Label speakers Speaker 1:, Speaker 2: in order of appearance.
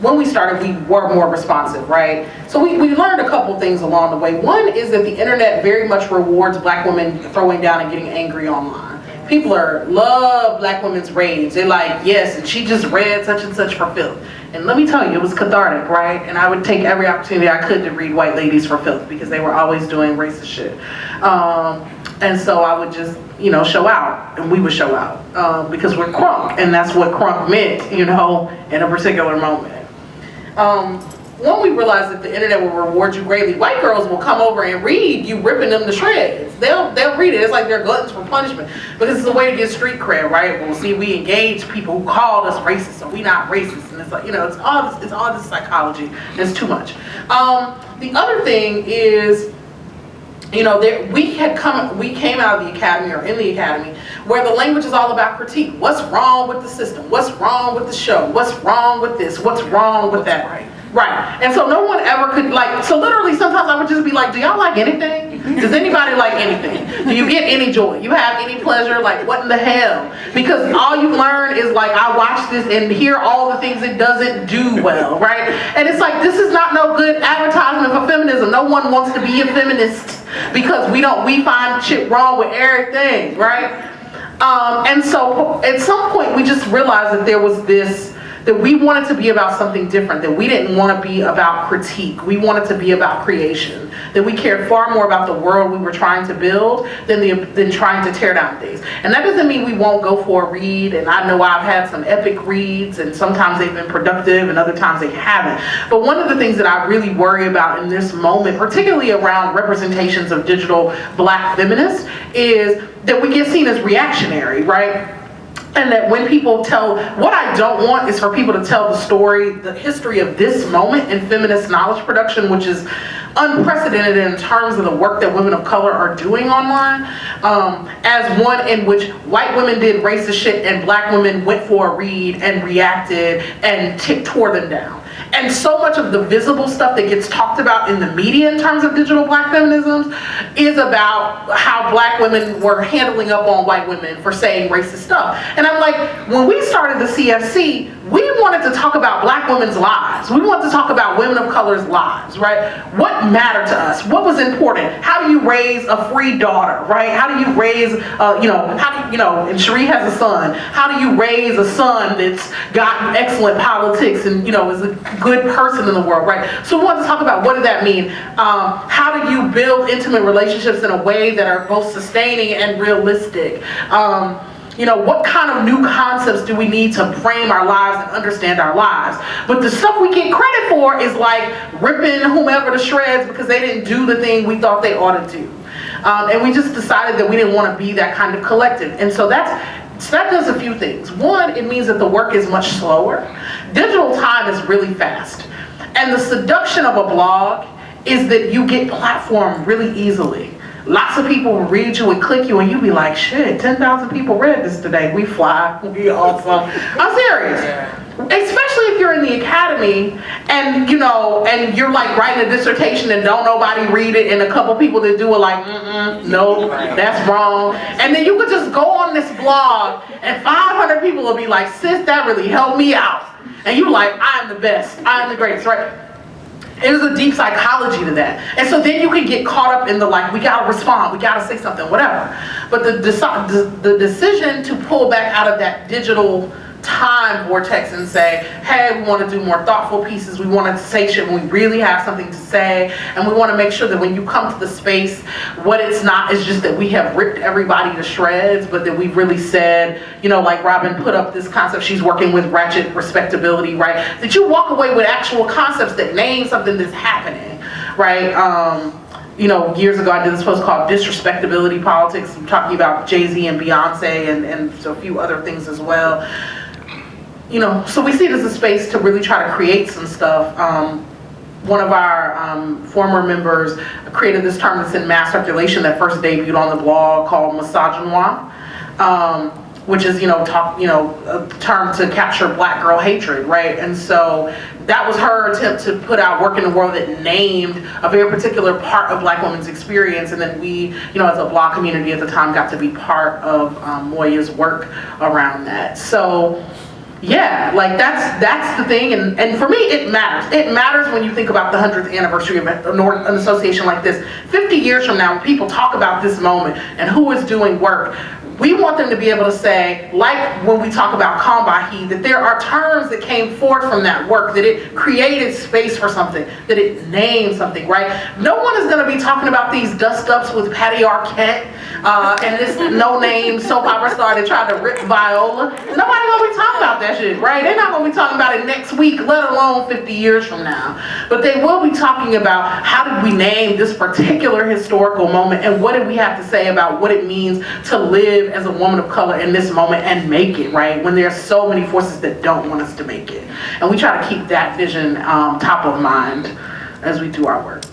Speaker 1: when we started, we were more responsive, right? So we learned a couple things along the way. One is that the internet very much rewards black women throwing down and getting angry online. People love black women's rage. They're like, yes, and she just read such and such for filth. And let me tell you, it was cathartic, right? And I would take every opportunity I could to read white ladies for filth because they were always doing racist shit. And so I would just, show out, and we would show out because we're crunk, and that's what crunk meant, in a particular moment. When we realized that the internet will reward you greatly, white girls will come over and read you ripping them to shreds. They'll read it. It's like they're gluttons for punishment because it's a way to get street cred, right? Well, see, we engage people who called us racist, so we not racist, and it's like it's all this psychology. It's too much. The other thing is, we came out of the academy or in the academy where the language is all about critique. What's wrong with the system? What's wrong with the show? What's wrong with this? What's wrong with that? Right. And so no one ever could so literally sometimes I would just be like, do y'all like anything? Does anybody like anything? Do you get any joy? You have any pleasure? Like, what in the hell? Because all you learn is like, I watch this and hear all the things it doesn't do well, right? And it's like, this is not no good advertisement for feminism. No one wants to be a feminist because we find shit wrong with everything, right? And so at some point we just realized that there was that we wanted to be about something different, that we didn't want to be about critique. We wanted to be about creation, that we cared far more about the world we were trying to build than trying to tear down things. And that doesn't mean we won't go for a read, and I know I've had some epic reads, and sometimes they've been productive and other times they haven't. But one of the things that I really worry about in this moment, particularly around representations of digital black feminists, is that we get seen as reactionary, right? And that when people what I don't want is for people to tell the story, the history of this moment in feminist knowledge production, which is unprecedented in terms of the work that women of color are doing online, as one in which white women did racist shit and black women went for a read and reacted and tore them down. And so much of the visible stuff that gets talked about in the media in terms of digital black feminisms is about how black women were handling up on white women for saying racist stuff. And I'm like, when we started the CFC, we wanted to talk about black women's lives. We wanted to talk about women of color's lives, right? What mattered to us? What was important? How do you raise a free daughter, right? How do you raise, and Cherie has a son. How do you raise a son that's got excellent politics and, is a good person in the world, right? So we wanted to talk about what did that mean? How do you build intimate relationships in a way that are both sustaining and realistic? What kind of new concepts do we need to frame our lives and understand our lives? But the stuff we get credit for is like ripping whomever to shreds because they didn't do the thing we thought they ought to do. And we just decided that we didn't want to be that kind of collective. And so that does a few things. One, it means that the work is much slower. Digital time is really fast. And the seduction of a blog is that you get platformed really easily. Lots of people will read you and click you and you be like, shit, 10,000 people read this today. We fly, we awesome. I'm serious. Especially if you're in the academy and and you're like writing a dissertation and don't nobody read it, and a couple people that do it like, no, that's wrong. And then you could just go on this blog and 500 people will be like, sis, that really helped me out. And you're like, I'm the best, I'm the greatest, right? There's a deep psychology to that. And so then you can get caught up in the we gotta respond, we gotta say something, whatever. But the decision to pull back out of that digital time vortex and say, hey, we want to do more thoughtful pieces, we want to say shit when we really have something to say, and we want to make sure that when you come to the space, what it's not is just that we have ripped everybody to shreds, but that we've really said, like Robin put up this concept, she's working with ratchet respectability, right? That you walk away with actual concepts that name something that's happening, right? Years ago I did this post called Disrespectability Politics. I'm talking about Jay-Z and Beyonce and so a few other things as well. So we see it as a space to really try to create some stuff. One of our former members created this term that's in mass circulation that first debuted on the blog called misogynoir, which is, a term to capture black girl hatred, right? And so that was her attempt to put out work in the world that named a very particular part of black women's experience, and then we, as a blog community at the time, got to be part of Moya's work around that. So Yeah, like that's the thing, and for me it matters. It matters when you think about the 100th anniversary of an association like this. 50 years from now, when people talk about this moment and who is doing work, we want them to be able to say, like when we talk about Kambahi, that there are terms that came forth from that work, that it created space for something, that it named something, right? No one is going to be talking about these dust-ups with Patty Arquette and this no-name soap opera star that tried to rip Viola. Nobody going to be talking about that shit, right? They're not going to be talking about it next week, let alone 50 years from now. But they will be talking about how did we name this particular historical moment, and what did we have to say about what it means to live as a woman of color in this moment and make it, right? When there's so many forces that don't want us to make it. And we try to keep that vision top of mind as we do our work.